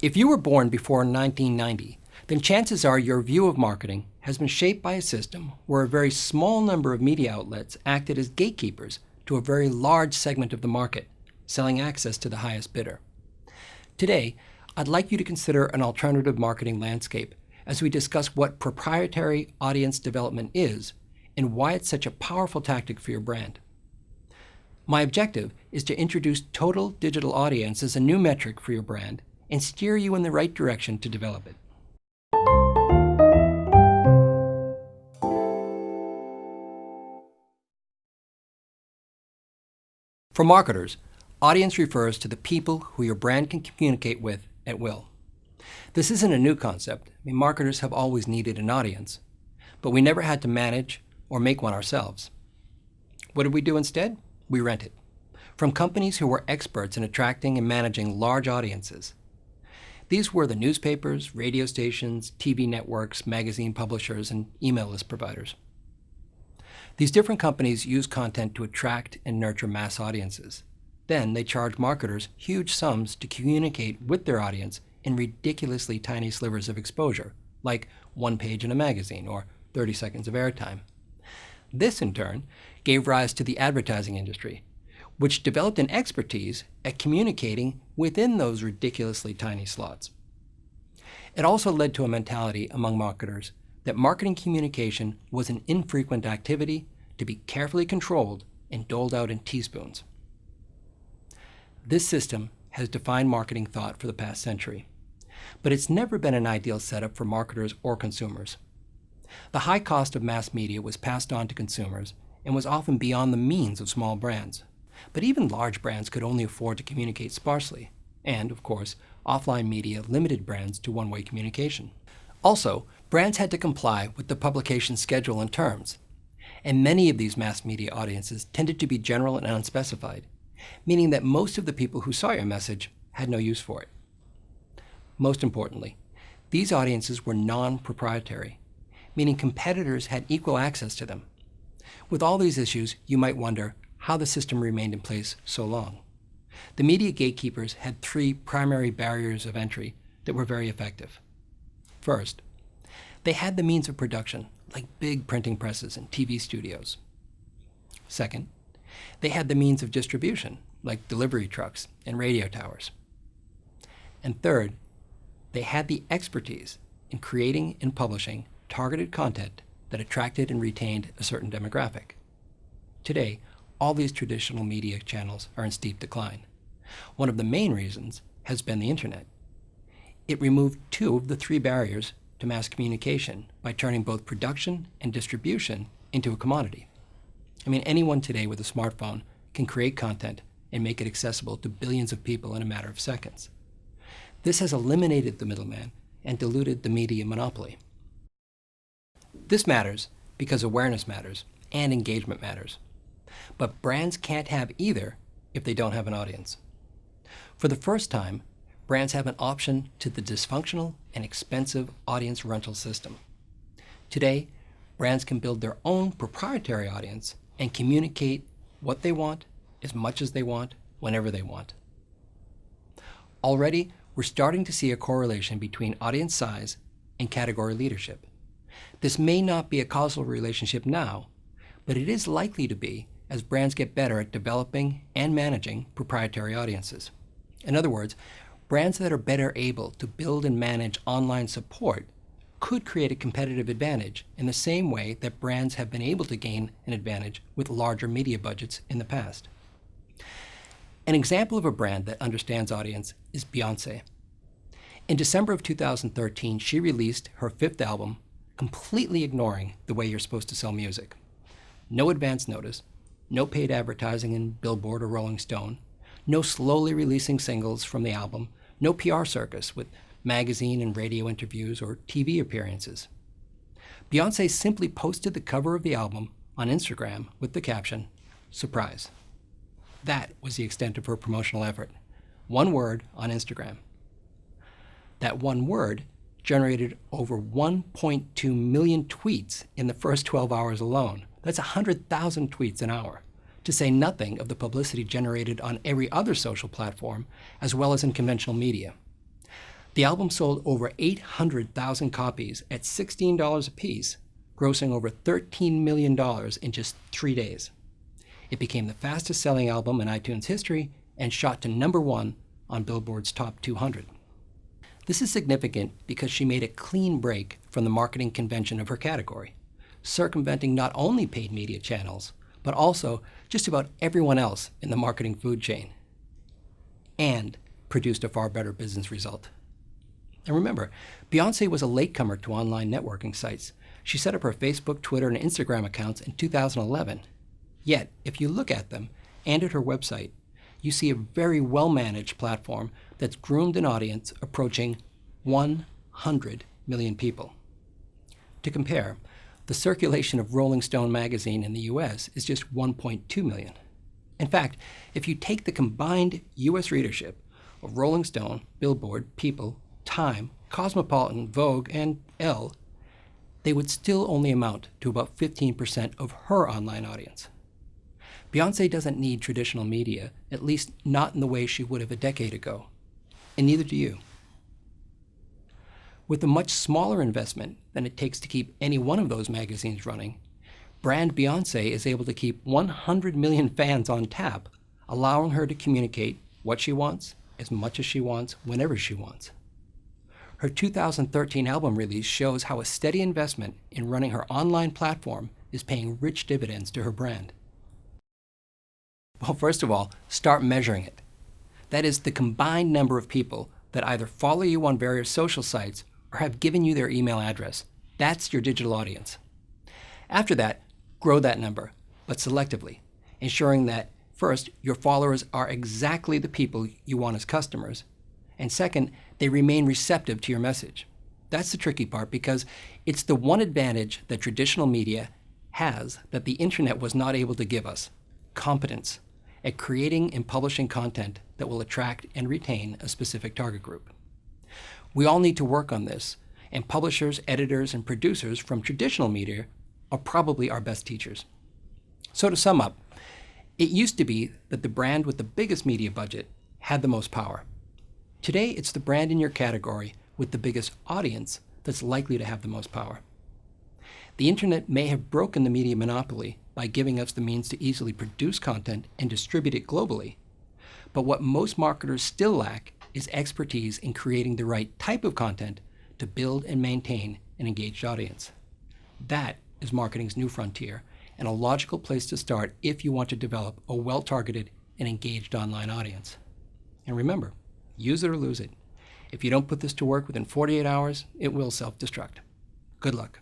If you were born before 1990, then chances are your view of marketing has been shaped by a system where a very small number of media outlets acted as gatekeepers to a very large segment of the market, selling access to the highest bidder. Today, I'd like you to consider an alternative marketing landscape as we discuss what proprietary audience development is and why it's such a powerful tactic for your brand. My objective is to introduce total digital audience as a new metric for your brand and steer you in the right direction to develop it. For marketers, audience refers to the people who your brand can communicate with at will. This isn't a new concept. Marketers have always needed an audience, but we never had to manage or make one ourselves. What did we do instead? We rented from companies who were experts in attracting and managing large audiences. These were the newspapers, radio stations, TV networks, magazine publishers, and email list providers. These different companies use content to attract and nurture mass audiences. Then they charge marketers huge sums to communicate with their audience in ridiculously tiny slivers of exposure, like one page in a magazine or 30 seconds of airtime. This, in turn, gave rise to the advertising industry, which developed an expertise at communicating within those ridiculously tiny slots. It also led to a mentality among marketers that marketing communication was an infrequent activity to be carefully controlled and doled out in teaspoons. This system has defined marketing thought for the past century, but it's never been an ideal setup for marketers or consumers. The high cost of mass media was passed on to consumers and was often beyond the means of small brands. But even large brands could only afford to communicate sparsely, and, of course, offline media limited brands to one-way communication. Also, brands had to comply with the publication schedule and terms, and many of these mass media audiences tended to be general and unspecified, meaning that most of the people who saw your message had no use for it. Most importantly, these audiences were non-proprietary, meaning competitors had equal access to them. With all these issues, you might wonder how the system remained in place so long. The media gatekeepers had three primary barriers of entry that were very effective. First, they had the means of production, like big printing presses and TV studios. Second, they had the means of distribution, like delivery trucks and radio towers. And third, they had the expertise in creating and publishing targeted content that attracted and retained a certain demographic. Today, all these traditional media channels are in steep decline. One of the main reasons has been the internet. It removed two of the three barriers to mass communication by turning both production and distribution into a commodity. Anyone today with a smartphone can create content and make it accessible to billions of people in a matter of seconds. This has eliminated the middleman and diluted the media monopoly. This matters because awareness matters and engagement matters. But brands can't have either if they don't have an audience. For the first time, brands have an option to the dysfunctional and expensive audience rental system. Today, brands can build their own proprietary audience and communicate what they want, as much as they want, whenever they want. Already, we're starting to see a correlation between audience size and category leadership. This may not be a causal relationship now, but it is likely to be as brands get better at developing and managing proprietary audiences. In other words, brands that are better able to build and manage online support could create a competitive advantage in the same way that brands have been able to gain an advantage with larger media budgets in the past. An example of a brand that understands audience is Beyonce. In December of 2013, she released her fifth album, completely ignoring the way you're supposed to sell music. No advance notice, no paid advertising in Billboard or Rolling Stone, no slowly releasing singles from the album, no PR circus with magazine and radio interviews or TV appearances. Beyonce simply posted the cover of the album on Instagram with the caption, "Surprise." That was the extent of her promotional effort. One word on Instagram. That one word generated over 1.2 million tweets in the first 12 hours alone. That's 100,000 tweets an hour, to say nothing of the publicity generated on every other social platform, as well as in conventional media. The album sold over 800,000 copies at $16 apiece, grossing over $13 million in just 3 days. It became the fastest-selling album in iTunes history and shot to #1 on Billboard's Top 200. This is significant because she made a clean break from the marketing convention of her category, circumventing not only paid media channels, but also just about everyone else in the marketing food chain, and produced a far better business result. And remember, Beyonce was a latecomer to online networking sites. She set up her Facebook, Twitter, and Instagram accounts in 2011. Yet, if you look at them and at her website, you see a very well-managed platform that's groomed an audience approaching 100 million people. To compare, the circulation of Rolling Stone magazine in the US is just 1.2 million. In fact, if you take the combined US readership of Rolling Stone, Billboard, People, Time, Cosmopolitan, Vogue, and Elle, they would still only amount to about 15% of her online audience. Beyonce doesn't need traditional media, at least not in the way she would have a decade ago, and neither do you. With a much smaller investment than it takes to keep any one of those magazines running, brand Beyonce is able to keep 100 million fans on tap, allowing her to communicate what she wants, as much as she wants, whenever she wants. Her 2013 album release shows how a steady investment in running her online platform is paying rich dividends to her brand. Well, first of all, start measuring it. That is the combined number of people that either follow you on various social sites or have given you their email address. That's your digital audience. After that, grow that number, but selectively, ensuring that, first, your followers are exactly the people you want as customers, and second, they remain receptive to your message. That's the tricky part because it's the one advantage that traditional media has that the internet was not able to give us: competence at creating and publishing content that will attract and retain a specific target group. We all need to work on this, and publishers, editors, and producers from traditional media are probably our best teachers. So to sum up, it used to be that the brand with the biggest media budget had the most power. Today, it's the brand in your category with the biggest audience that's likely to have the most power. The internet may have broken the media monopoly by giving us the means to easily produce content and distribute it globally. But what most marketers still lack is expertise in creating the right type of content to build and maintain an engaged audience. That is marketing's new frontier, and a logical place to start if you want to develop a well-targeted and engaged online audience. And remember, use it or lose it. If you don't put this to work within 48 hours, it will self-destruct. Good luck.